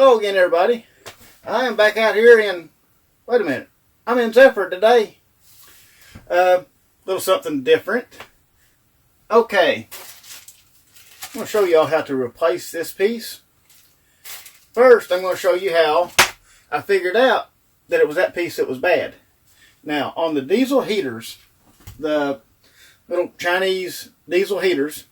Hello again, everybody. I am back out here in, wait a minute, I'm in Zephyr today. Little something different. Okay, I'm going to show y'all how to replace this piece. First, I'm going to show you how I figured out that it was that piece that was bad. Now, on the diesel heaters, the little Chinese diesel heaters,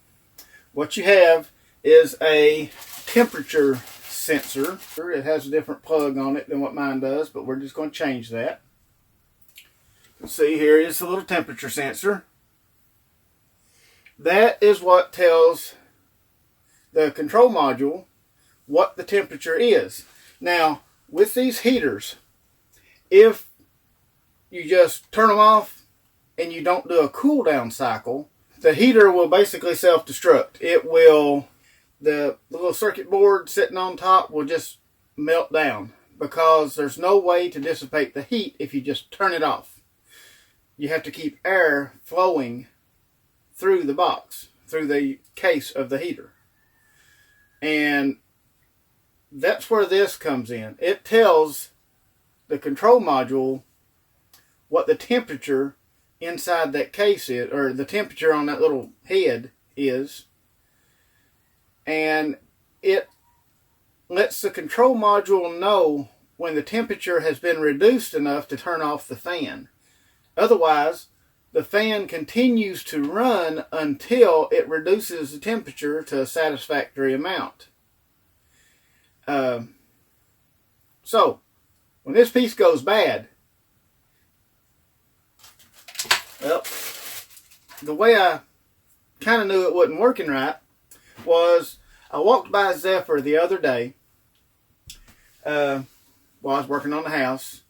what you have is a temperature sensor. It has a different plug on it than what mine does, but we're just going to change that. You can see here is the little temperature sensor. That is what tells the control module what the temperature is. Now, with these heaters, if you just turn them off and you don't do a cool down cycle, the heater will basically self-destruct. It will, the little circuit board sitting on top will just melt down because there's no way to dissipate the heat if you just turn it off. You have to keep air flowing through the box, through the case of the heater. And that's where this comes in. It tells the control module what the temperature inside that case is, or the temperature on that little head is, and it lets the control module know when the temperature has been reduced enough to turn off the fan. Otherwise, the fan continues to run until it reduces the temperature to a satisfactory amount. So, when this piece goes bad, well, the way I kind of knew it wasn't working right was I walked by Zephyr the other day while I was working on the house,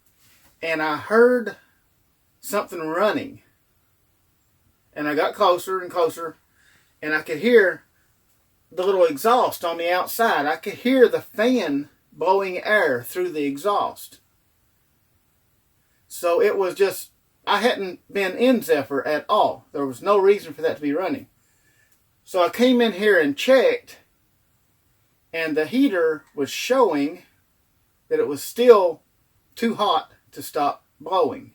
and I heard something running. And I got closer and closer, and I could hear the little exhaust on the outside. I could hear the fan blowing air through the exhaust. So it was just, I hadn't been in Zephyr at all. There was no reason for that to be running. So I came in here and checked, and the heater was showing that it was still too hot to stop blowing.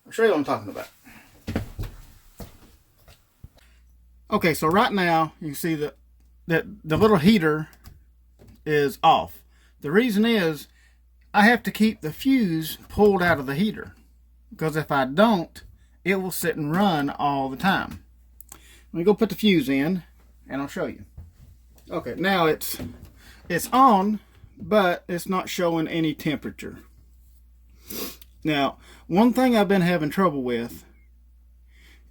I'll show you what I'm talking about. Okay, so right now you can see that the little heater is off. The reason is I have to keep the fuse pulled out of the heater, because if I don't, it will sit and run all the time. Let me go put the fuse in and I'll show you. Okay, now it's on, but it's not showing any temperature. Now, one thing I've been having trouble with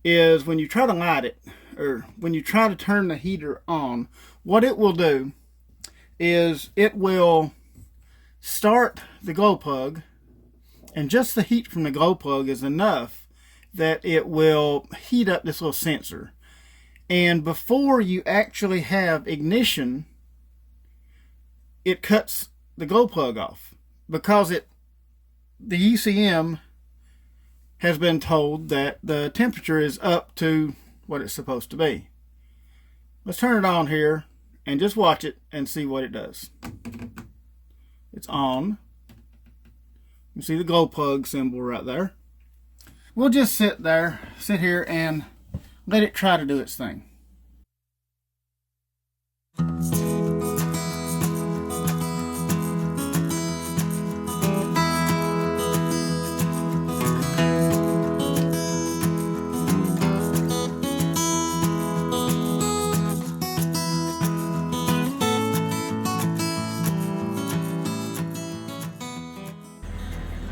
is when you try to light it, or when you try to turn the heater on, what it will do is it will start the glow plug, and just the heat from the glow plug is enough that it will heat up this little sensor. And before you actually have ignition, it cuts the glow plug off, because the ECM has been told that the temperature is up to what it's supposed to be. Let's turn it on here and just watch it and see what it does. It's on. You see the glow plug symbol right there. We'll just sit here and let it try to do its thing.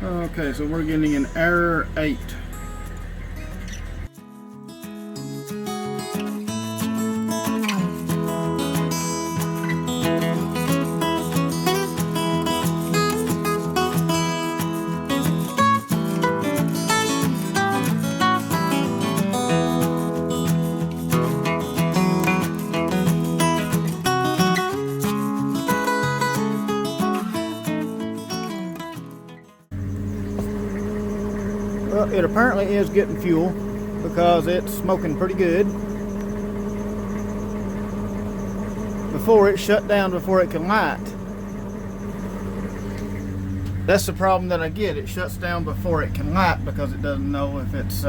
Okay, so we're getting an error 8. Well, it apparently is getting fuel because it's smoking pretty good. Before it shut down before it can light. That's the problem that I get. It shuts down before it can light because it doesn't know if it's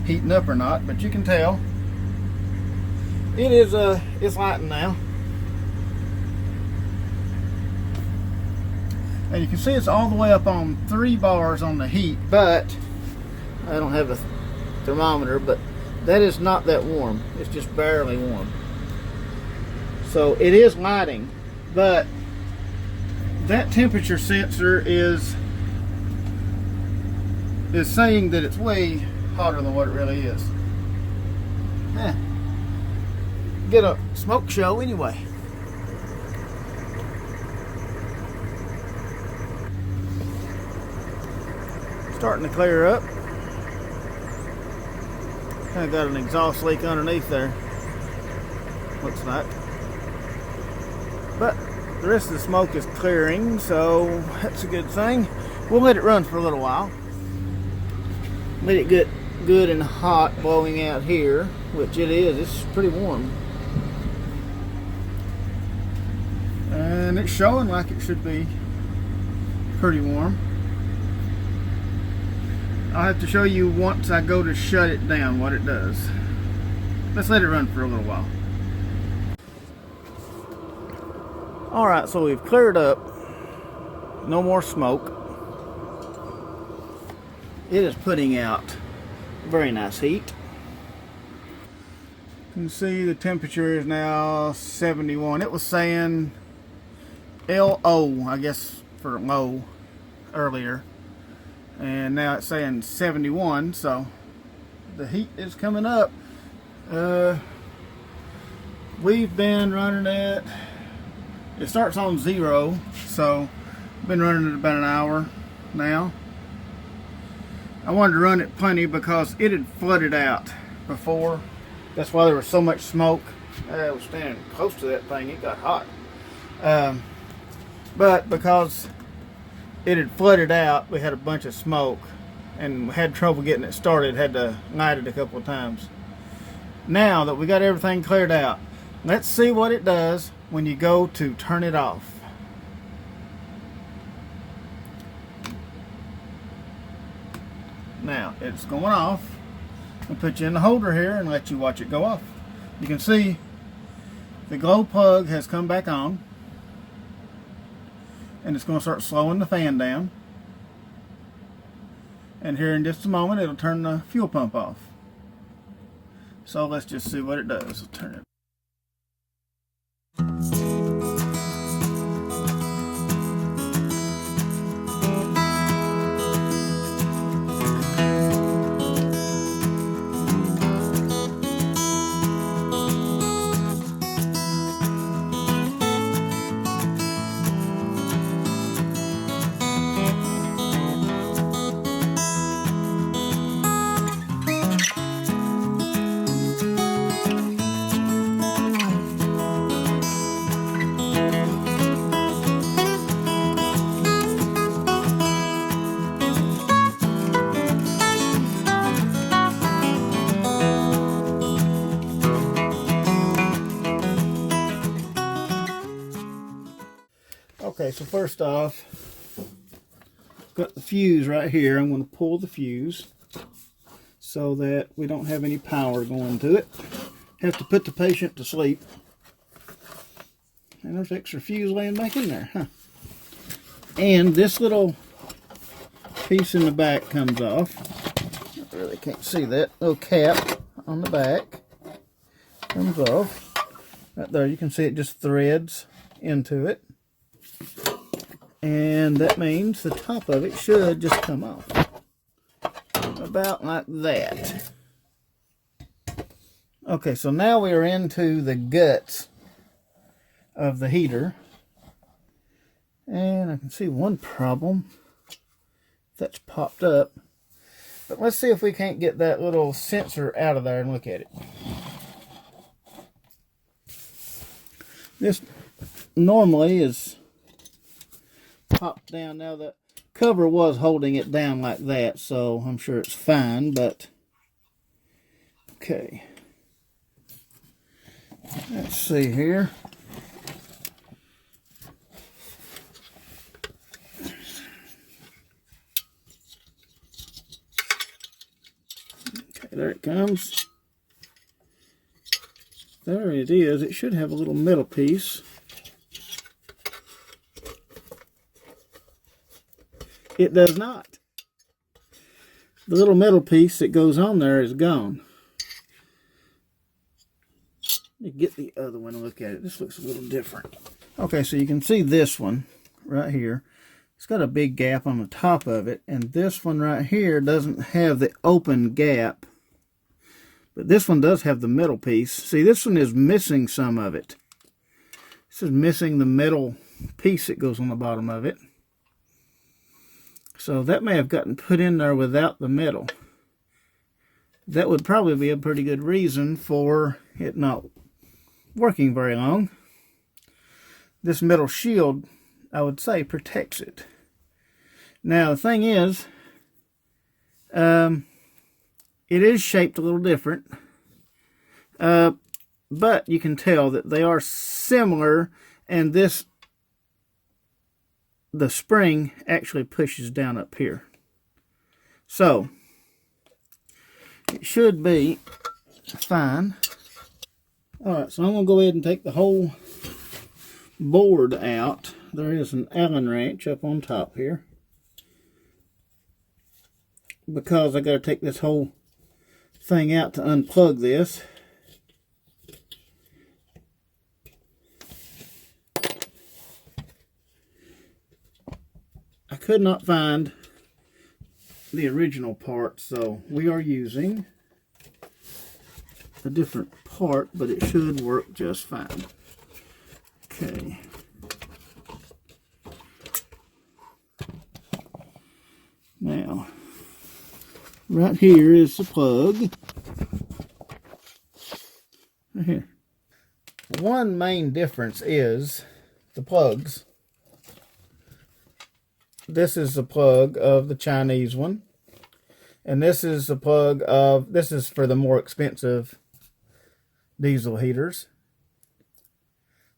heating up or not. But you can tell it is it's lighting now. And you can see it's all the way up on 3 bars on the heat, but I don't have a thermometer, but that is not that warm. It's just barely warm. So it is lighting, but that temperature sensor is saying that it's way hotter than what it really is. Get a smoke show anyway. Starting to clear up. Kind of got an exhaust leak underneath there, looks like. But the rest of the smoke is clearing, so that's a good thing. We'll let it run for a little while. Let it get good and hot blowing out here, which it is. It's pretty warm. And it's showing like it should be pretty warm. I'll have to show you once I go to shut it down what it does. Let's let it run for a little while. Alright, so we've cleared up. No more smoke. It is putting out very nice heat. You can see the temperature is now 71. It was saying LO, I guess, for low earlier. And now it's saying 71, so the heat is coming up. We've been running it. It starts on 0, so I've been running it about an hour now. I wanted to run it plenty because it had flooded out before. That's why there was so much smoke. I was standing close to that thing, it got hot. But because it had flooded out, we had a bunch of smoke and had trouble getting it started, had to light it a couple of times. Now that we got everything cleared out, let's see what it does when you go to turn it off. Now it's going off. I'll put you in the holder here and let you watch it go off. You can see the glow plug has come back on, and it's going to start slowing the fan down. And here in just a moment it'll turn the fuel pump off. So let's just see what it does. I'll turn it. Okay, so first off, got the fuse right here. I'm going to pull the fuse so that we don't have any power going to it. Have to put the patient to sleep. And there's extra fuse laying back in there, huh? And this little piece in the back comes off. I really can't see that. Little cap on the back comes off. Right there, you can see it just threads into it. And that means the top of it should just come off. About like that. Okay, so now we are into the guts of the heater. And I can see one problem that's popped up. But let's see if we can't get that little sensor out of there and look at it. This normally is popped down. Now the cover was holding it down like that, so I'm sure it's fine, but okay. Let's see here. there it comes. There it is. It should have a little metal piece. It does not. The little metal piece that goes on there is gone. Let me get the other one and look at it. This looks a little different. Okay, so you can see this one right here. It's got a big gap on the top of it, and this one right here doesn't have the open gap. But this one does have the middle piece. See, this one is missing some of it. This is missing the metal piece that goes on the bottom of it. So that may have gotten put in there without the metal. That would probably be a pretty good reason for it not working very long. This metal shield, I would say, protects it. Now, the thing is, it is shaped a little different, but you can tell that they are similar, and the spring actually pushes down up here. So, it should be fine. Alright, so I'm going to go ahead and take the whole board out. There is an Allen wrench up on top here, because I got to take this whole thing out to unplug this. I could not find the original part, so we are using a different part, but it should work just fine. Okay. Now, right here is the plug. Right here. One main difference is the plugs. This is the plug of the Chinese one. And this is the plug of, this is for the more expensive diesel heaters.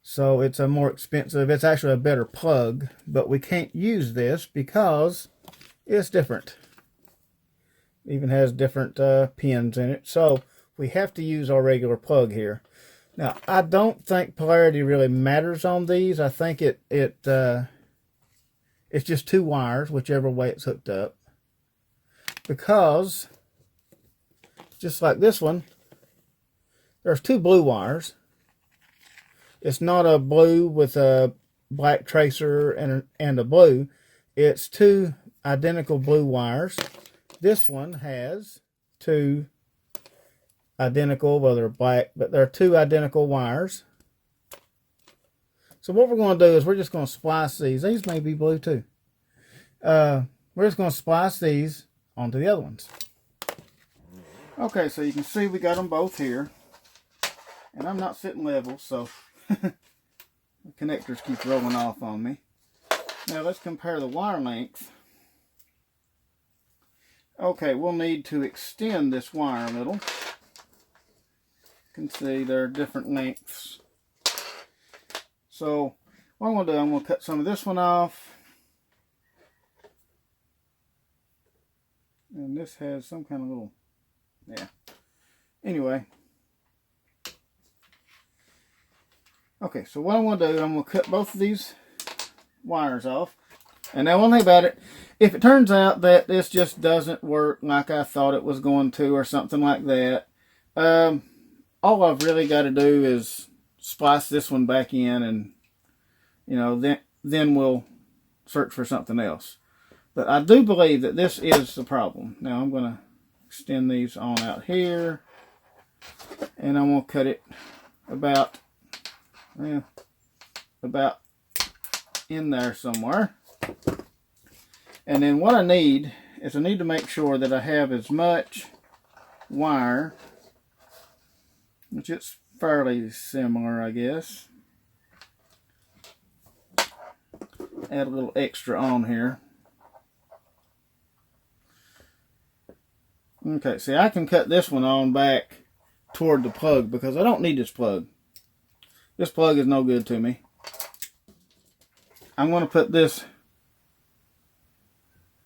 So it's a more expensive, it's actually a better plug, but we can't use this because it's different. It even has different pins in it. So we have to use our regular plug here. Now, I don't think polarity really matters on these. I think it's just two wires, whichever way it's hooked up. Because, just like this one, there's two blue wires. It's not a blue with a black tracer and a blue. It's two identical blue wires. This one has two identical, well, they're black, but they're two identical wires. So what we're going to do is we're just going to splice these. These may be blue too. We're just going to splice these onto the other ones. Okay, so you can see we got them both here. And I'm not sitting level, so the connectors keep rolling off on me. Now let's compare the wire length. Okay, we'll need to extend this wire a little. You can see there are different lengths. So what I'm going to do, I'm going to cut some of this one off. And this has some kind of little, yeah. Anyway. Okay, so what I'm going to do, I'm going to cut both of these wires off. And now one thing about it, if it turns out that this just doesn't work like I thought it was going to or something like that, all I've really got to do is splice this one back in, and you know, then we'll search for something else. But I do believe that this is the problem. Now I'm going to extend these on out here, and I'm going to cut it about, well, about in there somewhere. And then what I need is I need to make sure that I have as much wire, which it's fairly similar, I guess. Add a little extra on here. Okay, see, I can cut this one on back toward the plug because I don't need this plug. This plug is no good to me. I'm going to put this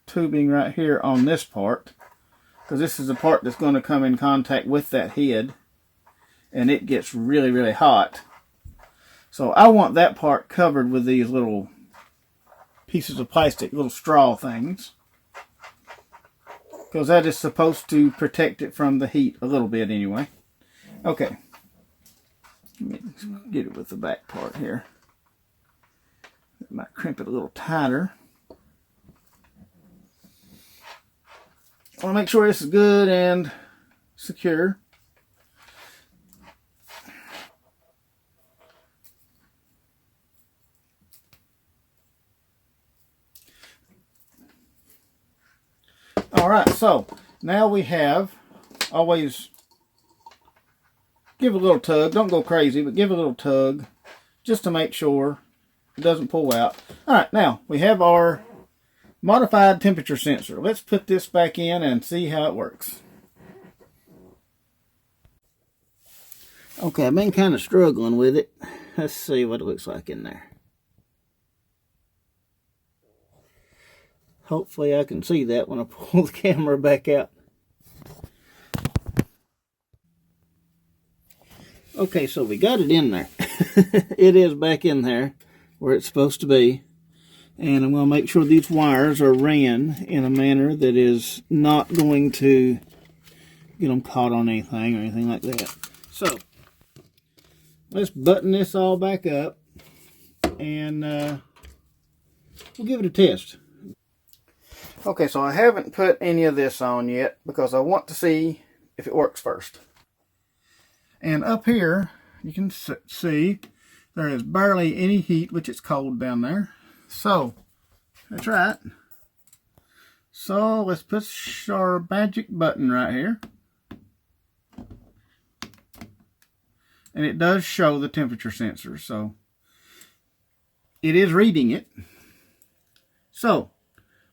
tubing right here on this part. because this is the part that's going to come in contact with that head, and it gets really, really hot. So I want that part covered with these little pieces of plastic, little straw things, because that is supposed to protect it from the heat a little bit anyway. Okay, let me get it with the back part here. I might crimp it a little tighter. I want to make sure this is good and secure. Alright, so now we have, always give a little tug, don't go crazy, but give a little tug just to make sure it doesn't pull out. Alright, now we have our modified temperature sensor. Let's put this back in and see how it works. Okay, I've been kind of struggling with it. Let's see what it looks like in there. Hopefully I can see that when I pull the camera back out. Okay, so we got it in there. It is back in there where it's supposed to be. And I'm going to make sure these wires are ran in a manner that is not going to get them caught on anything or anything like that. So, let's button this all back up and we'll give it a test. Okay, so I haven't put any of this on yet because I want to see if it works first. And up here, you can see there is barely any heat, which it's cold down there. So, that's right. So, let's put our magic button right here. And it does show the temperature sensor, so it is reading it. So,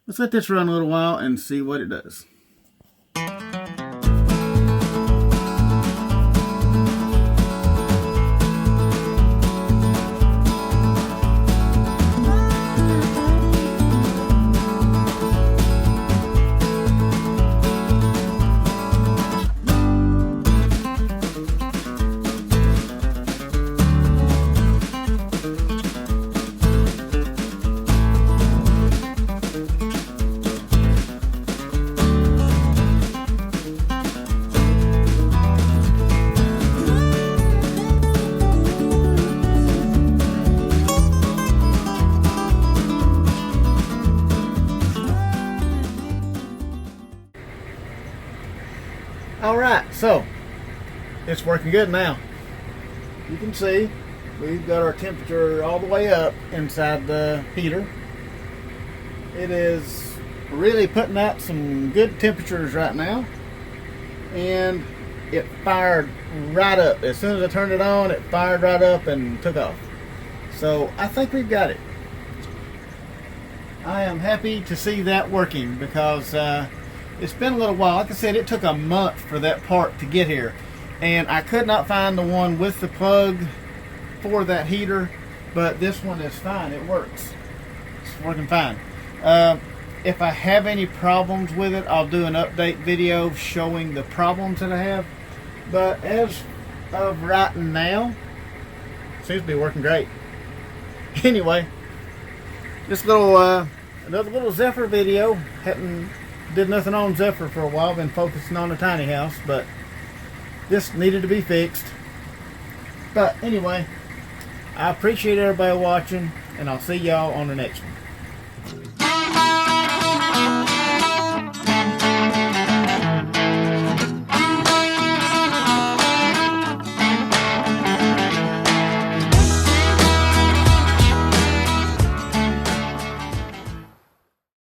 let's let this run a little while and see what it does. Alright, so it's working good now. You can see we've got our temperature all the way up inside the heater. It is really putting out some good temperatures right now, and it fired right up. As soon as I turned it on, it fired right up and took off. So I think we've got it. I am happy to see that working because it's been a little while. Like I said, it took a month for that part to get here, and I could not find the one with the plug for that heater, but this one is fine. It works. It's working fine. If I have any problems with it, I'll do an update video showing the problems that I have, but as of right now, it seems to be working great. Anyway, this little another little Zephyr video. Did nothing on Zephyr for a while, been focusing on the tiny house, but this needed to be fixed. But anyway, I appreciate everybody watching, and I'll see y'all on the next one.